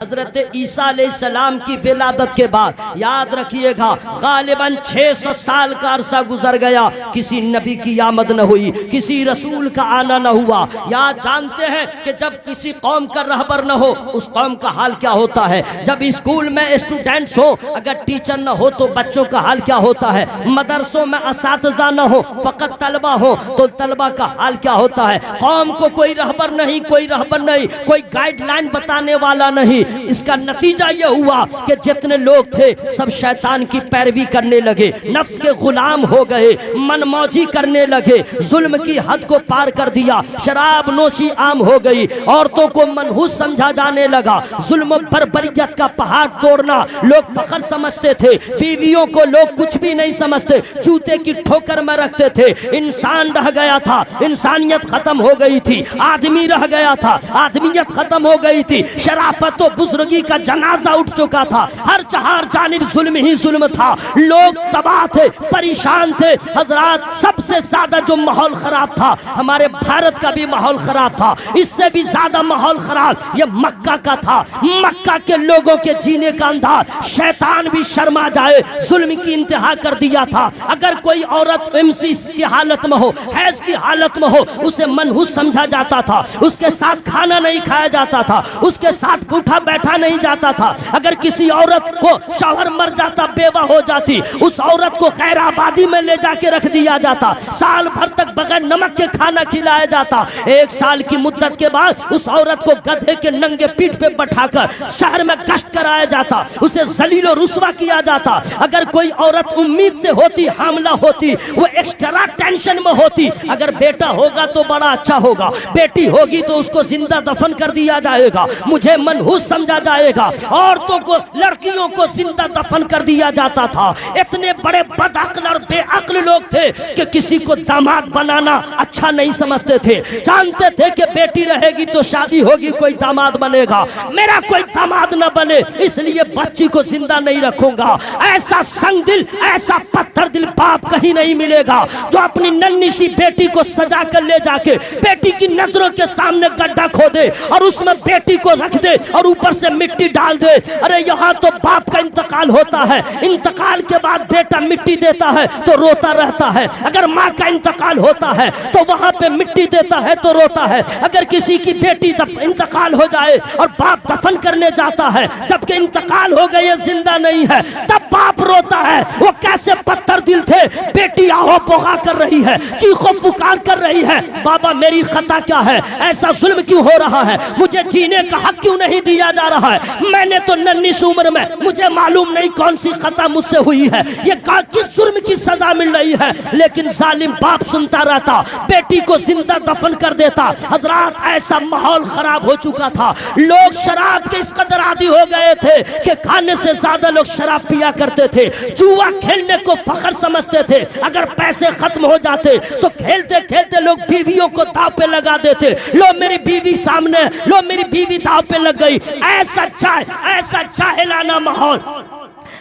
حضرت عیسیٰ علیہ السلام کی ولادت کے بعد یاد رکھیے گا غالباً 600 سال کا عرصہ گزر گیا، کسی نبی کی آمد نہ ہوئی، کسی رسول کا آنا نہ ہوا۔ یاد جانتے ہیں کہ جب کسی قوم کا رہبر نہ ہو اس قوم کا حال کیا ہوتا ہے، جب اسکول میں اسٹوڈنٹس ہو اگر ٹیچر نہ ہو تو بچوں کا حال کیا ہوتا ہے، مدرسوں میں اساتذہ نہ ہو فقط طلبہ ہو تو طلبہ کا حال کیا ہوتا ہے، قوم کو کوئی رہبر نہیں، کوئی گائیڈ لائن بتانے والا نہیں۔ اس کا نتیجہ یہ ہوا کہ جتنے لوگ تھے سب شیطان کی پیروی کرنے لگے، نفس کے غلام ہو گئے، من موجی کرنے لگے، ظلم کی حد کو پار کر دیا، شراب نوشی عام ہو گئی، عورتوں کو منحوس سمجھا جانے لگا، ظلم و بربریت کا پہاڑ توڑنا لوگ فخر سمجھتے تھے، بیویوں کو لوگ کچھ بھی نہیں سمجھتے، جوتے کی ٹھوکر میں رکھتے تھے۔ انسان رہ گیا تھا، انسانیت ختم ہو گئی تھی، آدمی رہ گیا تھا، آدمیت ختم ہو گئی تھی، شرافت و بزرگی کا جنازہ اٹھ چکا تھا، ہر چہار جانب ظلم ہی ظلم تھا، لوگ تباہ تھے، پریشان تھے۔ حضرات سب سے زیادہ جو ماحول خراب تھا ہمارے بھارت کا بھی ماحول خراب تھا، اس سے بھی زیادہ ماحول خراب یہ مکہ کا تھا۔ مکہ کے لوگوں کے جینے کا انداز شیطان بھی شرما جائے، ظلم کی انتہا کر دیا تھا۔ اگر کوئی عورت امسیس کی حالت میں ہو، حیض کی حالت میں ہو، اسے منحوس سمجھا جاتا تھا، اس کے ساتھ کھانا نہیں کھایا جاتا تھا، اس کے ساتھ اٹھا بیٹھا نہیں جاتا تھا۔ اگر کسی عورت کو شوہر مر جاتا، بیوہ ہو جاتی، اس عورت کو خیر آبادی میں لے جا کے رکھ دیا جاتا، سال بھر تک بغیر نمک کے کھانا کھلایا جاتا۔ 1 سال کی مدت کے بعد اس عورت کو گدھے کے ننگے پیٹھ پہ بٹھا کر شہر میں گشت کرایا جاتا، اسے ذلیل و رسوا کیا جاتا۔ اگر کوئی عورت امید سے ہوتی، حاملہ ہوتی، وہ ایکسٹرا ٹینشن میں ہوتی، اگر بیٹا ہوگا تو بڑا اچھا ہوگا، بیٹی ہوگی تو اس کو زندہ دفن کر دیا جائے گا، مجھے منحوس سمجھا جائے گا۔ عورتوں کو، لڑکیوں کو زندہ دفن کر دیا جاتا تھا۔ اتنے بڑے بد عقل اور بے عقل لوگ تھے کہ کسی کو داماد بنانا اچھا نہیں سمجھتے تھے، جانتے تھے کہ بیٹی رہے گی تو شادی ہوگی، کوئی داماد بنے گا، میرا کوئی داماد نہ بنے اس لیے بچی کو زندہ نہیں رکھوں گا۔ ایسا سنگ دل، ایسا پتھر دل باپ کہیں نہیں ملے گا جو اپنی ننھی سی بیٹی کو سجا کر لے جا کے بیٹی کی نظروں کے سامنے گڈھا کھودے اور اس میں بیٹی کو رکھ دے اور اوپر سے مٹی ڈال دے۔ ارے یہاں تو باپ کا انتقال ہوتا ہے، انتقال کے بعد بیٹا مٹی دیتا ہے تو روتا رہتا ہے۔ اگر ماں کا انتقال ہوتا ہے تو وہاں پہ مٹی دیتا ہے تو روتا ہے۔ اگر کسی کی بیٹی انتقال ہو جائے اور باپ دفن کرنے جاتا ہے جبکہ انتقال ہو گئے، زندہ نہیں ہے، تب باپ روتا ہے۔ وہ کیسے پتھر دل تھے، بیٹی آہو پوغا کر رہی ہے، چیخو پکار کر رہی ہے، بابا میری خطا کیا ہے، ایسا ظلم کیوں ہو رہا ہے، مجھے جینے کا حق کیوں نہیں دیا جا رہا ہے، میں نے تو ننھی سی عمر میں، مجھے معلوم نہیں کون سی خطا مجھ سے ہوئی ہے، یہ کس جرم کی سزا مل رہی ہے۔ لیکن ظالم باپ سنتا رہتا، بیٹی کو زندہ دفن کر دیتا۔ حضرات ایسا ماحول خراب ہو چکا تھا، لوگ شراب کے اس قدر عادی ہو گئے تھے کہ کھانے سے زیادہ لوگ شراب پیا کرتے تھے، جوا کھیلنے کو فخر سمجھتے تھے، اگر پیسے ختم ہو جاتے تو کھیلتے کھیلتے لوگ بیویوں کو داؤ پہ لگا دیتے، لو میری بیوی سامنے، لو میری بیوی داؤ پہ لگ گئی۔ ایسا جاہلانہ ماحول،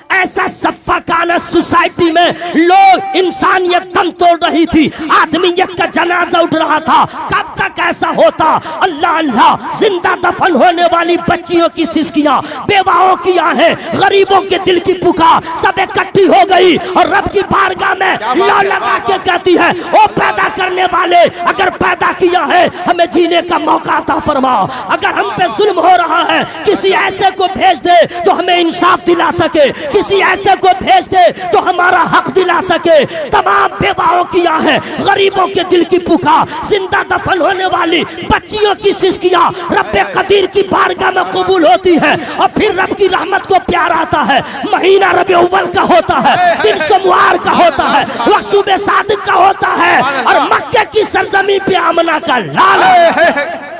ایسا سفاکانہ سوسائٹی میں لوگ، انسانیت دم توڑ رہی تھی، آدمیت کا جنازہ اٹھ رہا تھا۔ کب تک ایسا ہوتا؟ اللہ اللہ، زندہ دفن ہونے والی بچیوں کی سسکیاں، بیواؤں کی آہیں، غریبوں کے دل کی پکار سب اکٹھی ہو گئی اور رب کی بارگاہ میں لا لگا کے کہتی ہے، او پیدا کرنے والے، اگر پیدا کیا ہے ہمیں جینے کا موقع عطا فرما، اگر ہم پہ ظلم ہو رہا ہے کسی ایسے کو بھیج دے جو ہمیں انصاف دلا سکے، کسی ایسے کو بھیج دے جو ہمارا حق دلا سکے۔ تمام بیواؤں کی آہیں، غریبوں کے دل کی پکار، زندہ دفن ہونے والی بچیوں کی سسکیاں رب قدیر کی بارگاہ میں قبول ہوتی ہے اور پھر رب کی رحمت کو پیار آتا ہے۔ مہینہ ربیع الاول کا ہوتا ہے، دن سموار کا ہوتا ہے، وقت صبح صادق کا ہوتا ہے اور مکہ کی سرزمین پہ آمنہ کا لال ہے۔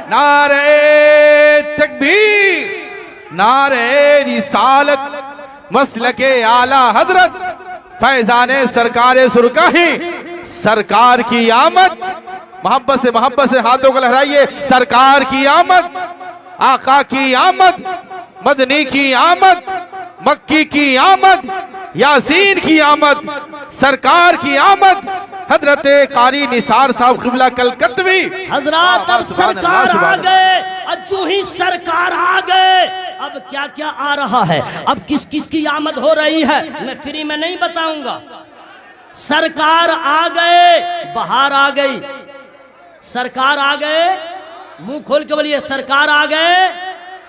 نعرہ تکبیر، نعرہ رسالت، مسلک اعلی حضرت فیضان سرکار سرکاہی، سرکار کی آمد، محبت سے ہاتھوں کو لہرائیے، سرکار کی آمد، آقا کی آمد، مدنی کی آمد، مکی کی آمد، یاسین کی آمد، سرکار کی آمد، حضرت قاری نثار صاحب قبلہ کلکتوی۔ حضرات اب سرکار آ گئے، جو ہی سرکار آ گئے اب کیا کیا آ رہا ہے، اب کس کس کی آمد ہو رہی ہے، میں فری میں نہیں بتاؤں گا۔ سرکار آ گئے، بہار آ گئی، سرکار آ گئے، منہ کھول کے بولیے سرکار آ گئے،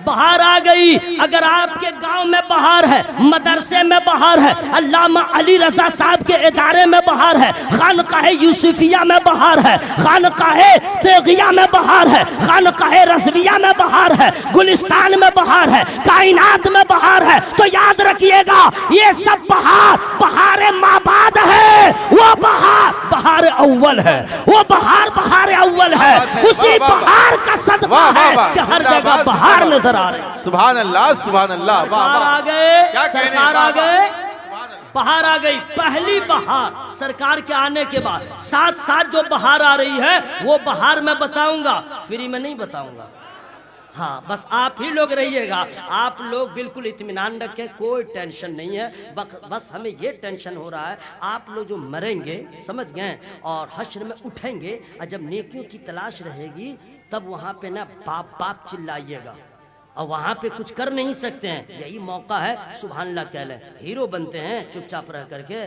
بہار آ گئی۔ اگر آپ کے گاؤں میں بہار ہے، مدرسے میں بہار ہے، علامہ علی رضا صاحب کے ادارے میں بہار ہے، خانقاہ یوسفیہ میں بہار ہے، خانقاہ تیغیہ میں بہار ہے، خانقاہ رضویہ میں بہار ہے، گلستان میں بہار ہے، کائنات میں بہار ہے، تو یاد رکھیے گا یہ سب بہار بہار مابعد ہے، وہ بہار بہار اول ہے، وہ بہار بہار اول ہے، اسی بہار کا صدقہ ہے کہ ہر جگہ بہار نظر آ رہے ہیں۔ سبحان اللہ سبحان اللہ، سرکار آ گئے، سرکار آ گئے، بہار آ گئی۔ پہلی بہار سرکار کے آنے کے بعد ساتھ ساتھ جو بہار آ رہی ہے وہ بہار میں بتاؤں گا، فری میں نہیں بتاؤں گا۔ ہاں بس آپ ہی لوگ رہیے گا، آپ لوگ بالکل اطمینان رکھیں، کوئی ٹینشن نہیں ہے، بس ہمیں یہ ٹینشن ہو رہا ہے آپ لوگ جو مریں گے، سمجھ گئے، اور حشر میں اٹھیں گے، اور جب نیکیوں کی تلاش رہے گی تب وہاں پہ نا باپ باپ چلائیے گا، اور وہاں پہ کچھ کر نہیں سکتے ہیں، یہی موقع ہے سبحان اللہ کہہ لیں۔ ہیرو بنتے ہیں چپ چاپ رہ کر کے،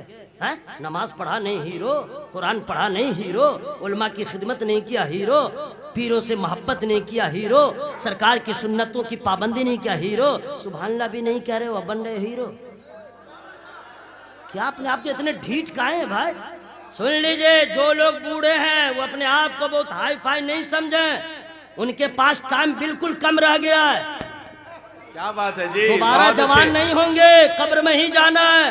نماز پڑھا نہیں ہیرو، قرآن پڑھا نہیں ہیرو، علماء کی خدمت نہیں کیا ہیرو، پیروں سے محبت نہیں کیا ہیرو، سرکار کی سنتوں کی پابندی نہیں کیا ہیرو، سبحان اللہ بھی نہیں کہہ رہے وہ بن رہے ہیرو۔ کیا اپنے آپ کے اتنے ڈھیٹ کائیں ہیں بھائی؟ سن لیجئے، جو لوگ بوڑھے ہیں وہ اپنے آپ کو بہت ہائی فائی نہیں سمجھیں، ان کے پاس ٹائم بالکل کم رہ گیا ہے، کیا بات ہے جی، دوبارہ جوان نہیں ہوں گے، قبر میں ہی جانا ہے۔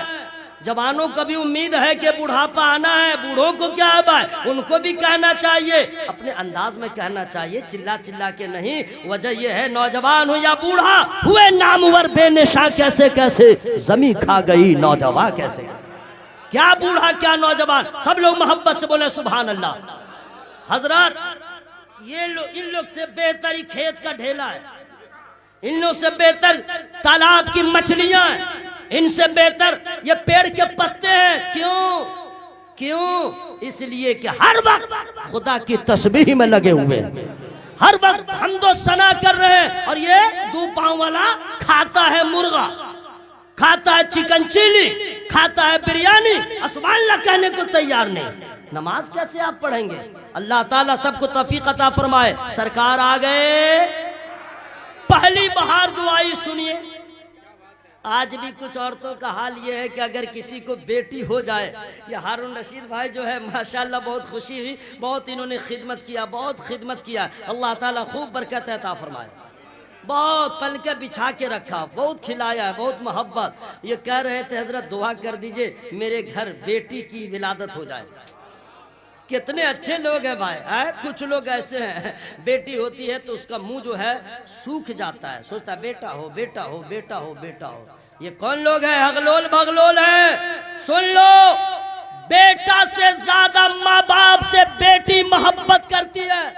جوانوں کو بھی امید ہے کہ بڑھاپا آنا ہے، بوڑھوں کو کیا ہے بھائی، ان کو بھی کہنا چاہیے، اپنے انداز میں کہنا چاہیے، چلا چلا کے نہیں۔ وجہ یہ ہے نوجوان ہو یا بوڑھا ہوئے نامور بے نشاں کیسے کیسے، زمین کھا گئی نوجوان کیسے کیسے، کیا بوڑھا کیا نوجوان، سب لوگ محبت سے بولے سبحان اللہ۔ حضرات ان لوگ سے بہتر ہی کھیت کا ڈھیلا ہے، ان لوگ سے بہتر تالاب کی مچھلیاں ہیں، ان سے بہتر یہ پیڑ کے پتے ہیں۔ کیوں؟ اس لیے کہ ہر وقت خدا کی تسبیح میں لگے ہوئے ہیں، ہر وقت حمد و ثنا کر رہے ہیں، اور یہ دو پاؤں والا کھاتا ہے مرغا، کھاتا ہے چکن چلی، کھاتا ہے بریانی، سبحان اللہ کہنے کو تیار نہیں۔ نماز کیسے آپ پڑھیں گے؟ اللہ تعالیٰ سب کو توفیق عطا فرمائے۔ سرکار آ گئے، پہلی بہار جو آئی سنیے۔ آج بھی کچھ عورتوں کا حال یہ ہے کہ اگر کسی کو بیٹی ہو جائے، یہ ہارون رشید بھائی جو ہے ماشاءاللہ بہت خوشی ہوئی، بہت انہوں نے خدمت کیا، بہت خدمت کیا، اللہ تعالیٰ خوب برکت عطا فرمائے، بہت پل کے بچھا کے رکھا، بہت کھلایا ہے، بہت محبت۔ یہ کہہ رہے تھے حضرت دعا کر دیجئے میرے گھر بیٹی کی ولادت ہو جائے۔ کتنے اچھے لوگ ہیں بھائی، کچھ لوگ ایسے ہیں بیٹی ہوتی ہے تو اس کا منہ جو ہے سوکھ جاتا ہے، سوچتا ہے بیٹا ہو بیٹا ہو بیٹا ہو بیٹا ہو۔ یہ کون لوگ ہیں؟ اغلول بغلول ہیں۔ سن لو، بیٹا سے زیادہ ماں باپ سے بیٹی محبت کرتی ہے۔